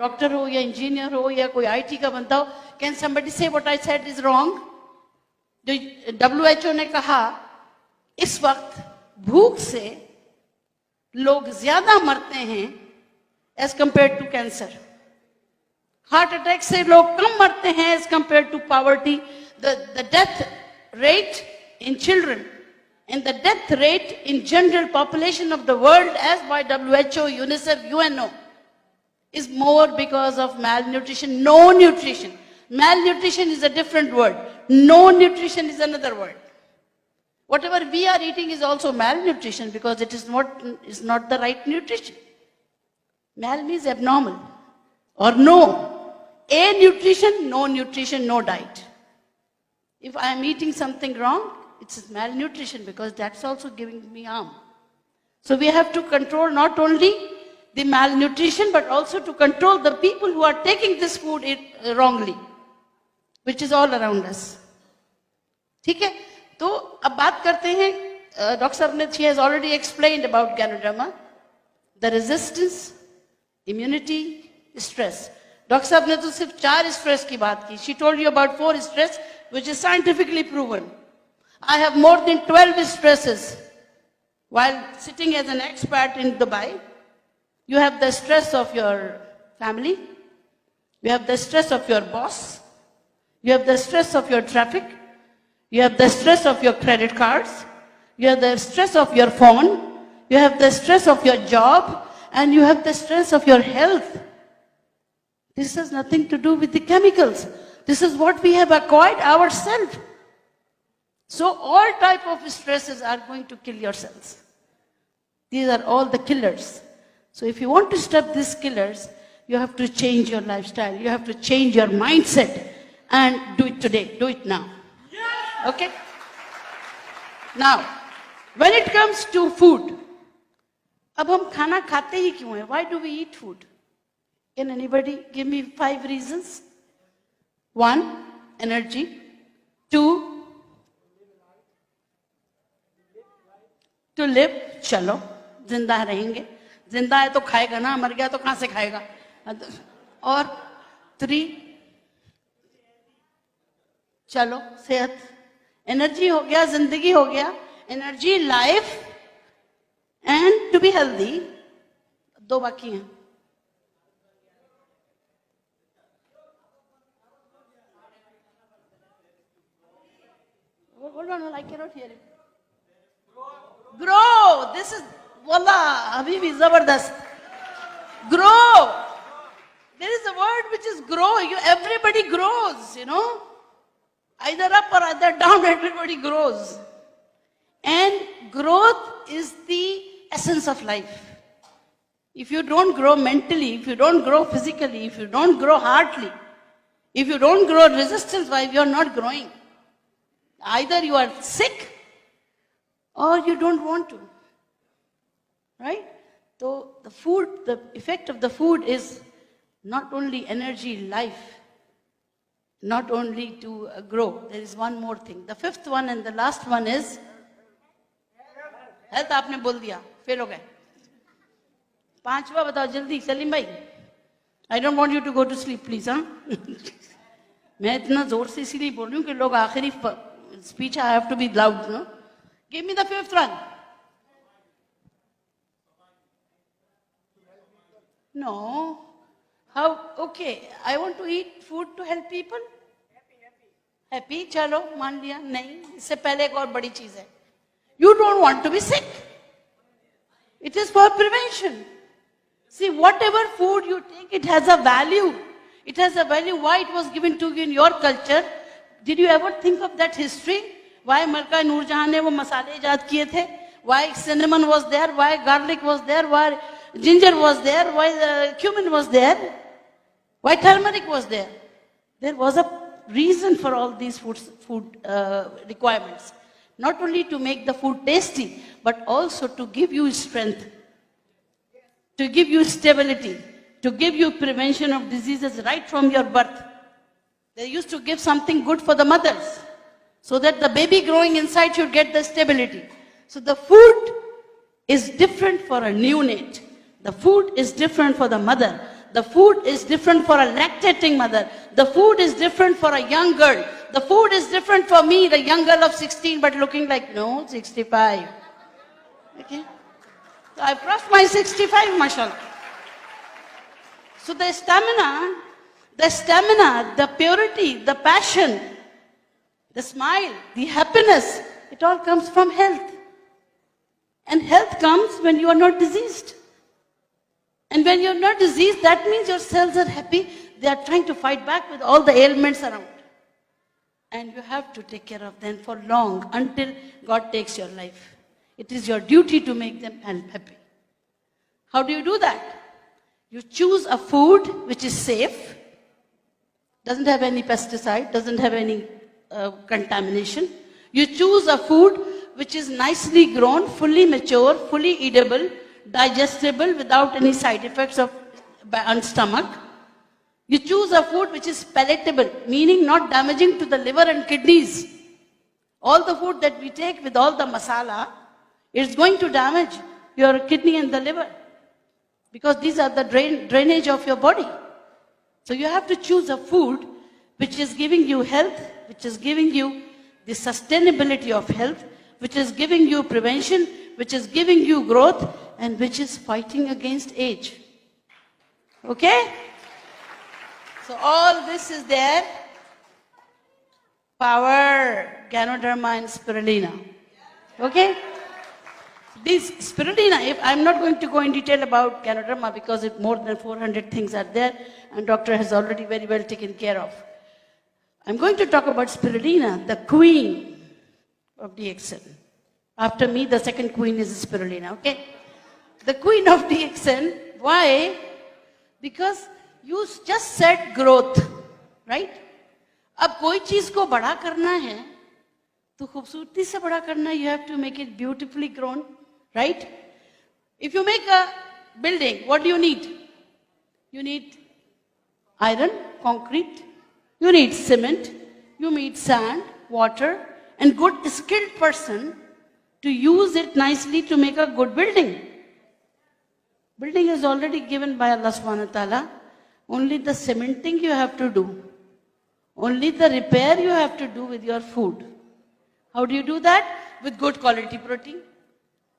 Doctor हो या engineer हो या कोई आईटी का बंदा हो, कैन समबडी से what I said is wrong? जो WHO ने कहा इस वक्त भूख से लोग ज्यादा मरते हैं as compare to cancer, heart attack से लोग कम मरते हैं as compare to poverty, the death rate in children and the death rate in general population of the world as by WHO, UNICEF, UNO is more because of malnutrition. No nutrition. Malnutrition is a different word. No nutrition is another word. Whatever we are eating is also malnutrition because it is not the right nutrition. Mal means abnormal or no. A nutrition, no diet. If I am eating something wrong, it's malnutrition because that's also giving me harm. So we have to control not only the malnutrition but also to control the people who are taking this food wrongly, which is all around us. ठीक है, तो अब बात करते हैं. Doctor साहब ने, she has already explained about Ganoderma, the resistance, immunity, stress. Doctor साहब ने तो सिर्फ 4 stress की बात की. She told you about 4 stress which is scientifically proven. I have more than 12 stresses. While sitting as an expat in Dubai, you have the stress of your family, you have the stress of your boss, you have the stress of your traffic, you have the stress of your credit cards, you have the stress of your phone, you have the stress of your job, and you have the stress of your health. This has nothing to do with the chemicals. This is what we have acquired ourselves. So all type of stresses are going to kill your cells. These are all the killers. So if you want to stop these killers, you have to change your lifestyle. You have to change your mindset and do it today. Do it now. Okay? Now, when it comes to food, अब हम खाना खाते ही क्यों हैं? Why do we eat food? Can anybody give me 5 reasons? 1, energy. 2, to live, चलो जिंदा रहेंगे, जिंदा है तो खाएगा ना, मर गया तो कहां से खाएगा. और 3, चलो सेहत, एनर्जी हो गया, जिंदगी हो गया, energy, life and to be healthy. 2 बाकी हैं. Hold on, I cannot hear it. Grow. This is, wallah, Habibi, zabardast. Grow. There is a word which is grow. Everybody grows, you know. Either up or either down, everybody grows. And growth is the essence of life. If you don't grow mentally, if you don't grow physically, if you don't grow heartily, if you don't grow resistance-wise, you are not growing. Either you are sick or you don't want to, right? So the food, the effect of the food is not only energy, life, not only to grow. There is one more thing. The 5th one and the last one is health. आपने बोल दिया, fail हो गए. 5वां बताओ जल्दी, सलीम भाई. I don't want you to go to sleep, please, हाँ? मैं इतना जोर से इसीलिए बोल रही हूँ कि लोग आखिरी speech I have to be loud, no? Give me the 5th one. No. How? Okay. I want to eat food to help people. Happy. चलो मान लिया. नहीं. इससे पहले एक और बड़ी चीज है. You don't want to be sick. It is for prevention. See, whatever food you take, it has a value. It has a value. Why it was given to you in your culture? Did you ever think of that history? Why Malka Noorjahan ne wo masale ijad kiye the? Why cinnamon was there? Why garlic was there? Why ginger was there? Why cumin was there? Why turmeric was there? There was a reason for all these food requirements. Not only to make the food tasty, but also to give you strength, to give you stability, to give you prevention of diseases right from your birth. They used to give something good for the mothers, so that the baby growing inside should get the stability. So the food is different for a neonate. The food is different for the mother. The food is different for a lactating mother. The food is different for a young girl. The food is different for me, the young girl of 16, but looking like, no, 65. Okay? So I've crossed my 65, mashallah. So the stamina, the purity, the passion, the smile, the happiness, it all comes from health. And health comes when you are not diseased. And when you're not diseased, that means your cells are happy. They are trying to fight back with all the ailments around. And you have to take care of them for long, until God takes your life. It is your duty to make them happy. How do you do that? You choose a food which is safe, doesn't have any pesticide, doesn't have any contamination. You choose a food which is nicely grown, fully mature, fully eatable, digestible without any side effects on stomach. You choose a food which is palatable, meaning not damaging to the liver and kidneys. All the food that we take with all the masala, it's going to damage your kidney and the liver, because these are the drainage of your body. So you have to choose a food which is giving you health, which is giving you the sustainability of health, which is giving you prevention, which is giving you growth, and which is fighting against age. Okay? So all this is there. Power, Ganoderma and Spirulina. Okay? This Spirulina, I'm not going to go in detail about Ganoderma because more than 400 things are there and doctor has already very well taken care of. I'm going to talk about Spirulina, the queen of DXN. After me, the second queen is Spirulina, okay? The queen of DXN, why? Because you just said growth, right? अब कोई चीज को बड़ा करना है, तो खूबसूरती से बड़ा करना है, you have to make it beautifully grown, right? If you make a building, what do you need? You need iron, concrete, you need cement, you need sand, water, and good skilled person to use it nicely to make a good building. Building is already given by Allah subhanahu wa ta'ala. Only the cementing you have to do. Only the repair you have to do with your food. How do you do that? With good quality protein.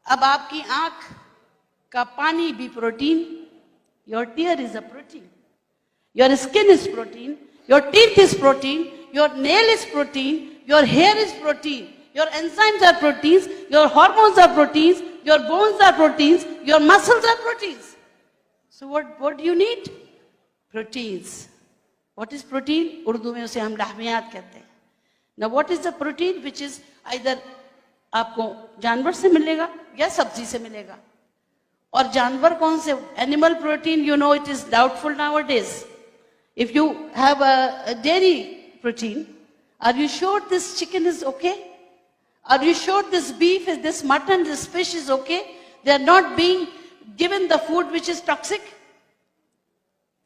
अब आपकी आँख का पानी भी protein. Your tear is a protein. Your skin is protein. Your teeth is protein. Your nail is protein. Your hair is protein. Your enzymes are proteins. Your hormones are proteins. Your bones are proteins. Your muscles are proteins. So what do you need? Proteins. What is protein? Urdu में उसे हम lahmiyat कहते हैं. Now what is the protein which is either आपको जानवर से मिलेगा या सब्जी से मिलेगा. और जानवर कौन से? Animal protein, you know, it is doubtful nowadays. If you have a dairy protein, are you sure this chicken is okay? Are you sure this beef, this mutton, this fish is okay? They are not being given the food which is toxic.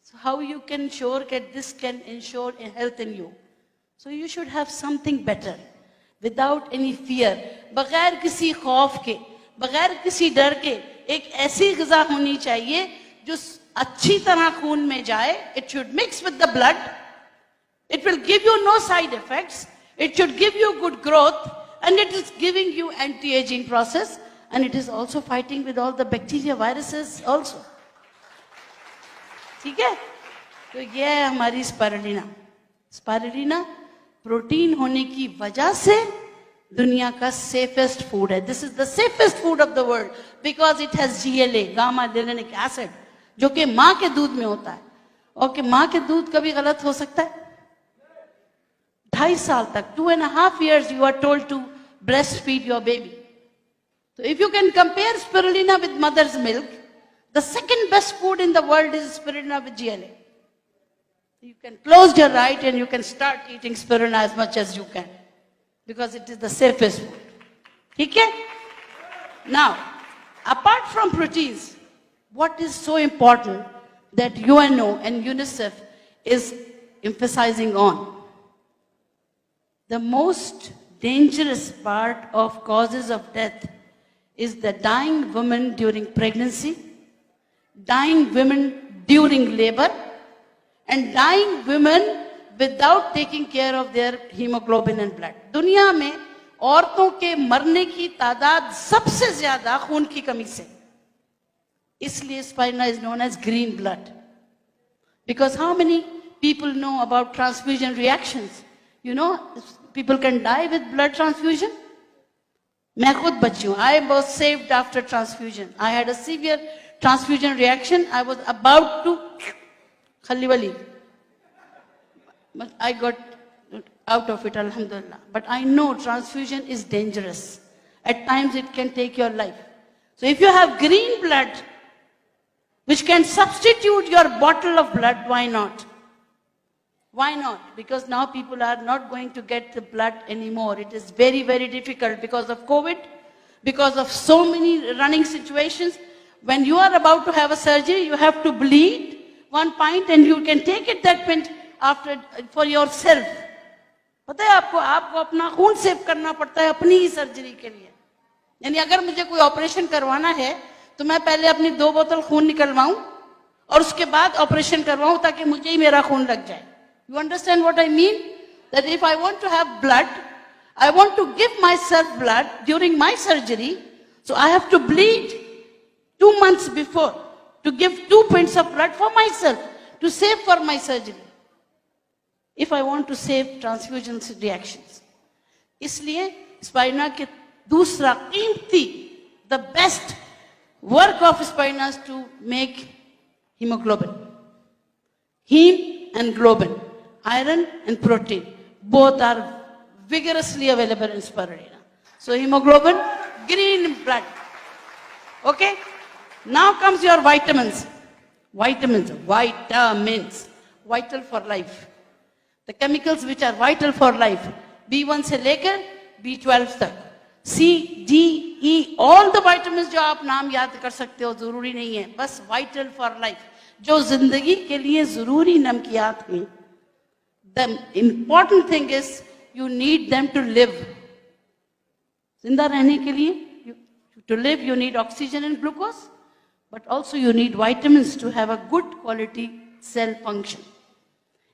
So how you can ensure that this can ensure health in you? So you should have something better, without any fear, बगैर किसी खौफ के, बगैर किसी डर के, एक ऐसी ग़िज़ा होनी चाहिए जो अच्छी तरह खून में जाए. It should mix with the blood. It will give you no side effects. It should give you good growth, and it is giving you anti-aging process, and it is also fighting with all the bacteria, viruses also. ठीक है? तो ये है हमारी spirulina. Spirulina protein होने की वजह से दुनिया का सेफेस्ट फूड है. This is the safest food of the world because it has GLA, gamma linoleic acid, जो कि माँ के दूध में होता है. और कि माँ के दूध कभी गलत हो सकता है? 2.5 साल तक, 2.5 years you are told to breastfeed your baby. So if you can compare spirulina with mother's milk, the second best food in the world is spirulina with GLA. You can close your right and you can start eating spirulina as much as you can, because it is the safest food. Okay? Now, apart from proteins, what is so important that UNO and UNICEF is emphasizing on? The most dangerous part of causes of death is the dying women during pregnancy, dying women during labor, and dying women without taking care of their hemoglobin and blood. दुनिया में औरतों के मरने की तादाद सबसे ज्यादा खून की कमी से. इसलिए spina is known as green blood. Because how many people know about transfusion reactions? You know, people can die with blood transfusion. मैं खुद बची हूँ. I was saved after transfusion. I had a severe transfusion reaction. I was about to खली वाली, but I got out of it, alhamdulillah. But I know transfusion is dangerous. At times it can take your life. So if you have green blood, which can substitute your bottle of blood, why not? Why not? Because now people are not going to get the blood anymore. It is very, very difficult because of COVID, because of so many running situations. When you are about to have a surgery, you have to bleed 1 pint and you can take it that pint after for yourself. पता है आपको अपना खून save करना पड़ता है अपनी ही surgery के लिए. यानी अगर मुझे कोई ऑपरेशन करवाना है तो मैं पहले अपनी 2 बोतल खून निकलवाऊं और उसके बाद ऑपरेशन करवाऊं ताकि मुझे ही मेरा खून लग जाए. You understand what I mean? That if I want to have blood, I want to give myself blood during my surgery, so I have to bleed 2 months before to give 2 pints of blood for myself, to save for my surgery. If I want to save transfusion reactions. इसलिए spina के दूसरा कीमती, the best work of spina is to make hemoglobin. Heme and globin. Iron and protein, both are vigorously available in spirulina. So hemoglobin, green blood. Okay? Now comes your vitamins. Vitamins, vital for life. The chemicals which are vital for life. B1 से लेकर B12 तक. C, D, E, all the vitamins जो आप नाम याद कर सकते हो जरूरी नहीं है. बस vital for life. जो जिंदगी के लिए जरूरी नमकियात हैं. The important thing is you need them to live. जिंदा रहने के लिए, to live you need oxygen and glucose, but also you need vitamins to have a good quality cell function.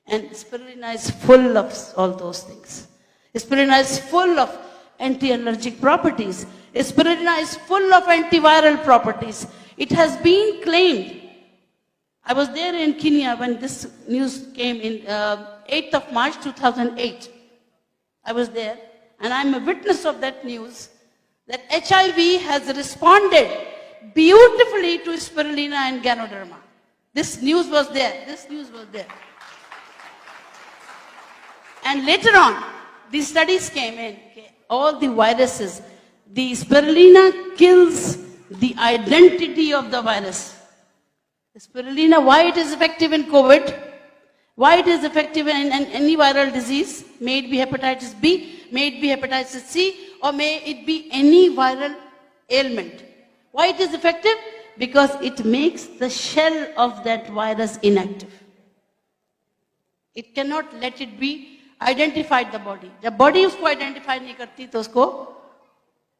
And spirulina is full of all those things. Spirulina is full of anti-allergic properties. Spirulina is full of antiviral properties. It has been claimed. I was there in Kenya when this news came in 8th of March 2008. I was there and I'm a witness of that news that HIV has responded beautifully to spirulina and ganoderma. This news was there. And later on, these studies came in. Okay, all the viruses, the spirulina kills the identity of the virus. Spirulina, why it is effective in COVID? Why it is effective in any viral disease? May it be hepatitis B, may it be hepatitis C, or may it be any viral ailment. Why it is effective? Because it makes the shell of that virus inactive. It cannot let it be identified the body. जब body उसको identify नहीं करती तो उसको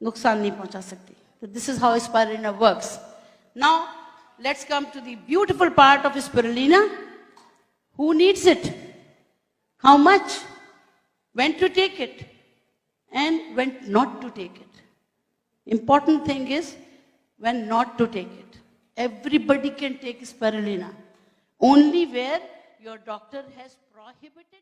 नुकसान नहीं पहुंचा सकती. So this is how spirulina works. Now let's come to the beautiful part of spirulina. Who needs it? How much? When to take it? And when not to take it. Important thing is when not to take it. Everybody can take spirulina. Only where your doctor has prohibited